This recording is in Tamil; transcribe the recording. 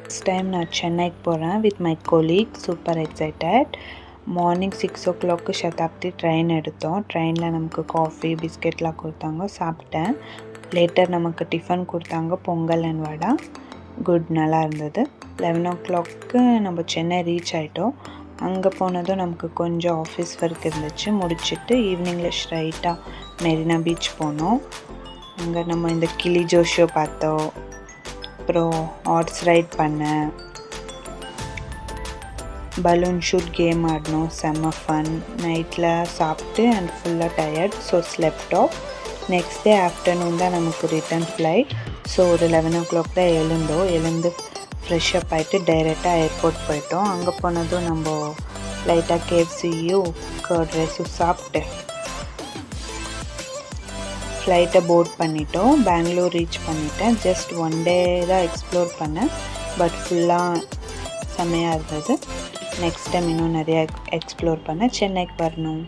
This time நான் சென்னைக்கு போகிறேன் with my colleague. Super excited. Morning 6 o'clock Shatabdi train எடுத்தோம். ட்ரெயினில் நமக்கு காஃபி பிஸ்கெட்லாம் கொடுத்தாங்க, சாப்பிட்டேன். லேட்டர் நமக்கு டிஃபன் கொடுத்தாங்க, பொங்கல் அண்ட் வடை. குட், நல்லா இருந்தது. 11 o'clock நம்ம சென்னை ரீச் ஆகிட்டோம். அங்கே போனதும் நமக்கு கொஞ்சம் ஆஃபீஸ் ஒர்க் இருந்துச்சு, முடிச்சுட்டு ஈவினிங்கில் ஸ்ட்ரைட்டாக மெரினா பீச் போனோம். அங்கே நம்ம இந்த கிளி ஜோஷோ பார்த்தோம், அப்புறம் ஹார்ஸ் ரைட் பண்ணேன், பலூன் ஷூட் கேம் ஆடினோம், செம்ம ஃபன். நைட்டில் சாப்பிட்டு அண்ட் ஃபுல்லாக tired, so slept off. Next day afternoon தான் நமக்கு ரிட்டர்ன் ஃப்ளைட். ஸோ ஒரு 11 o'clock தான் எழுந்து ஃப்ரெஷ்அப் ஆகிட்டு டைரெக்டாக ஏர்போர்ட் போயிட்டோம். அங்கே போனதும் நம்ம லைட்டாக கேஎஃப்சியும் கர்ட் ரைஸும் சாப்பிட்டு ஃப்ளைட்டை போர்ட் பண்ணிட்டோம். பெங்களூர் ரீச் பண்ணிட்டேன். ஜஸ்ட் 1 day தான் எக்ஸ்ப்ளோர் பண்ணேன், பட் ஃபுல்லாக செம்மையாக இருந்தது. நெக்ஸ்ட் டைம் இன்னும் நிறையா எக்ஸ்ப்ளோர் பண்ண சென்னைக்கு வரணும்.